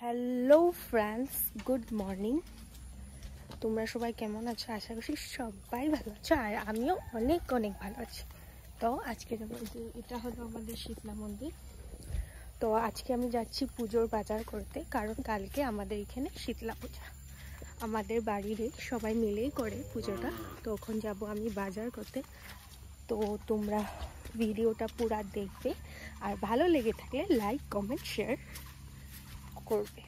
Hello friends, good morning. তোমরা সবাই কেমন আছো? আশা করছি সবাই ভালো আছো, আর আমিও অনেক অনেক ভালো আছি। তো আজকে এটা হলো আমাদের শীতলা মন্দির। তো আজকে আমি যাচ্ছি পুজোর বাজার করতে, কারণ কালকে আমাদের এখানে শীতলা পূজা আমাদের বাড়ির সবাই মিলেই করে পুজোটা। তো ওখানে যাব আমি বাজার করতে। তো তোমরা ভিডিওটা পুরা দেখবে, আর ভালো লেগে থাকলে লাইক কমেন্ট শেয়ার করবে।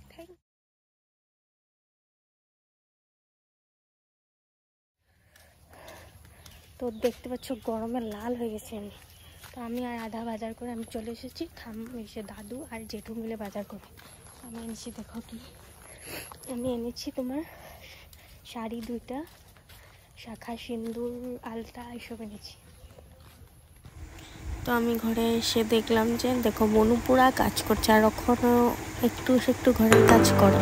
তো দেখতে পাচ্ছ গরমে লাল হয়ে গেছি আমি। তো আমি আর আধা বাজার করে আমি চলে এসেছি। এসে দাদু আর জেঠু মিলে বাজার করে আমি এনেছি। দেখো কি আমি এনেছি, তোমার শাড়ি দুইটা, শাখা সিঁদুর, আলতা এসব এনেছি। তো আমি ঘরে এসে দেখলাম যে দেখো মনু পুরা কাজ করছে, আর এখনও একটু একটু ঘরের কাজ করে।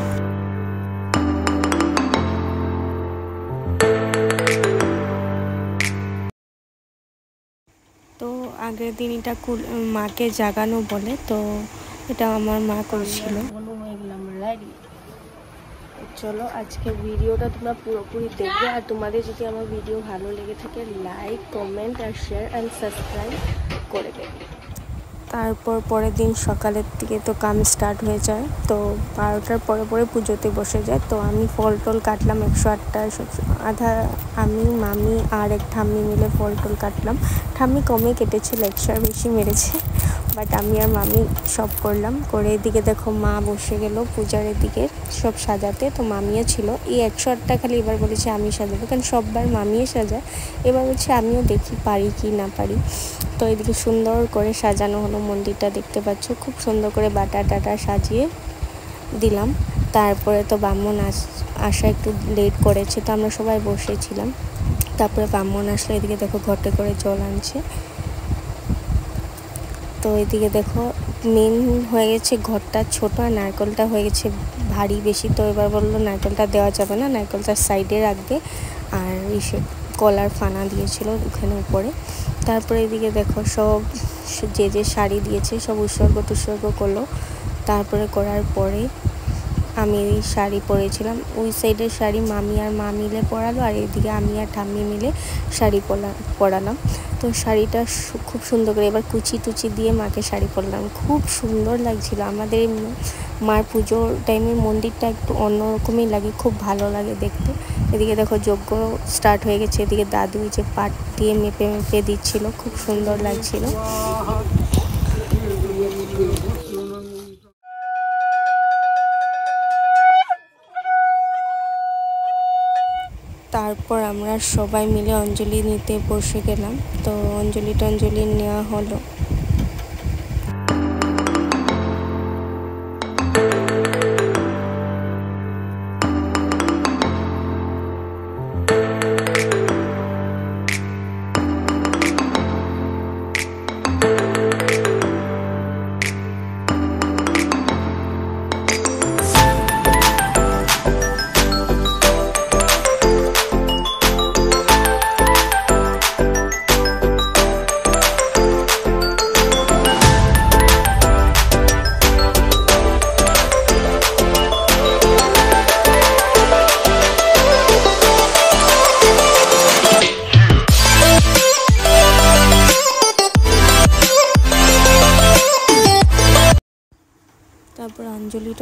তো আগের দিন এটা মাকে জাগানো বলে, তো এটা আমার মা করেছিল। চলো আজকে ভিডিওটা তোমরা পুরোপুরি দেখবে, আর তোমাদের যদি আমার ভিডিও ভালো লেগে থাকে লাইক কমেন্ট আর শেয়ার অ্যান্ড সাবস্ক্রাইব করে দেবে। তারপর পরের দিন সকালের দিকে তো কাম স্টার্ট হয়ে যায়। তো 12টার পরে পুজোতে বসে যায়। তো আমি ফল টল কাটলাম 108টা, আধা আমি মামি আর এক ঠাম্মি মিলে ফল টল কাটলাম। ঠাম্মি কমে কেটেছিল, 100 বেশি মেরেছে, বাট আমি আর মামি সব করলাম। করে এদিকে দেখো মা বসে গেল পূজার এদিকে সব সাজাতে। তো মামিও ছিল। এই 108টা খালি এবার বলেছে আমি সাজাবো, কারণ সববার মামিও সাজায়, এবার বলছে আমিও দেখি পারি কি না পারি। তো এদিকে সুন্দর করে সাজানো হলো মন্দিরটা, দেখতে পাচ্ছ খুব সুন্দর করে বাটা টাটা সাজিয়ে দিলাম। তারপরে তো ব্রাহ্মণ আসা একটু লেট করেছে, তো আমরা সবাই বসেছিলাম। তারপরে ব্রাহ্মণ আসলে এদিকে দেখো ঘটে করে জল আনছে। তো এদিকে দেখো মেন হয়ে গেছে ঘরটা ছোট, আর নারকেলটা হয়ে গেছে ভারী বেশি। তো এবার বললো নারকেলটা দেওয়া যাবে না, নারকেলটা সাইডে রাখবে। আর এসে কলার ফানা দিয়েছিল ওখানে উপরে। তারপরে এদিকে দেখো সব যে শাড়ি দিয়েছে সব উৎসর্গ করলো। তারপরে করার পরে আমি এই শাড়ি পরেছিলাম, ওই সাইডের শাড়ি মামি আর মা মিলে পরালো, আর এদিকে আমি আর ঠাম্মি মিলে শাড়ি পরালাম। তো শাড়িটা খুব সুন্দর করে এবার কুচি টুচি দিয়ে মাকে শাড়ি পরলাম, খুব সুন্দর লাগছিল। আমাদের মার পুজোর টাইমে মন্দিরটা একটু অন্যরকমই লাগে, খুব ভালো লাগে দেখতে। এদিকে দেখো যজ্ঞ স্টার্ট হয়ে গেছে। এদিকে দাদু যে পাট দিয়ে মেপে দিচ্ছিল, খুব সুন্দর লাগছিল। তারপর আমরা সবাই মিলে অঞ্জলি নিতে বসে গেলাম। তো অঞ্জলি নেওয়া হলো। তারপর অঞ্জলি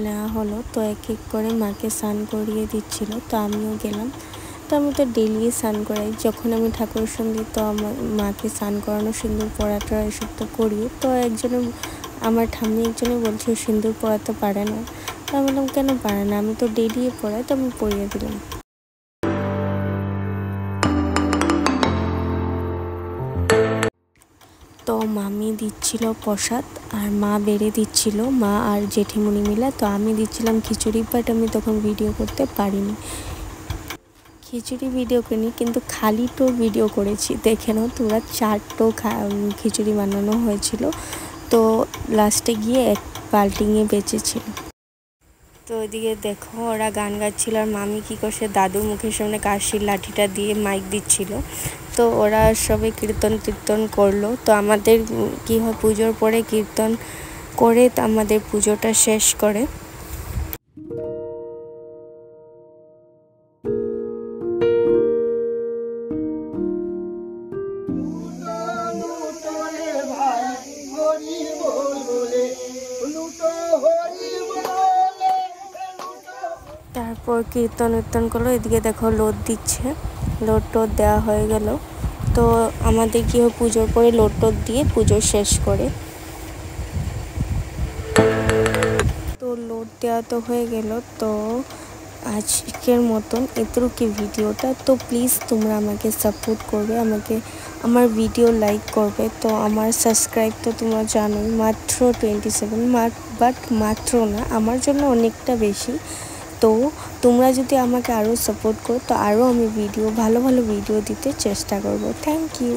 নেওয়া হলো। তো এক এক করে মাকে স্নান করিয়ে দিচ্ছিল, তো আমিও গেলাম। তো আমি তো ডেলি স্নান করাই যখন আমি ঠাকুরের সঙ্গে, তো আমার মাকে স্নান করানো, সিঁদুর পরাটা এসব তো করি। তো আমার ঠাম্মি একজনে বলছে সিঁদুর পরাতে পারে না। তো আমি বললাম কেন পারে না, আমি তো ডেলি পরাই। তো আমি পরিয়ে দিলাম। তো মামি দিচ্ছিল প্রসাদ, আর মা বেড়ে দিচ্ছিল, মা আর জেঠিমণি মিলে। তো আমি দিচ্ছিলাম খিচুড়ি, বাট আমি তখন ভিডিও করতে পারিনি। খিচুড়ি ভিডিও করিনি, কিন্তু খালি তো ভিডিও করেছি। দেখে নাও তোমরা, 4টো খিচুড়ি বানানো হয়েছিল। তো লাস্টে গিয়ে এক বালতিঙে বেঁচেছিল। তো ওইদিকে দেখো ওরা গান গাচ্ছিল, আর মামি কী করছে দাদুর মুখের সামনে কাশির লাঠিটা দিয়ে মাইক দিচ্ছিল। তো ওরা সবাই কীর্তন করলো। তো আমাদের কি হয় পুজোর পরে কীর্তন করে আমাদের পুজোটা শেষ করে। পর কীর্তন করলো। এদিকে দেখো লোড দিচ্ছে, লোড টোড দেওয়া হয়ে গেল। তো আমাদের গিয়ে পুজোর পরে লোড টোড দিয়ে পুজো শেষ করে। তো লোড দেওয়া তো হয়ে গেল। তো আজকের মতন এতটুকু ভিডিওটা। তো প্লিজ তোমরা আমাকে সাপোর্ট করবে, আমাকে আমার ভিডিও লাইক করবে। তো আমার সাবস্ক্রাইব তো তোমরা জানোই মাত্র 27, বাট মাত্র না, আমার জন্য অনেকটা বেশি। তো তোমরা যদি আমাকে আরও সাপোর্ট করো তো আরও আমি ভালো ভালো ভিডিও দিতে চেষ্টা করব। Thank you.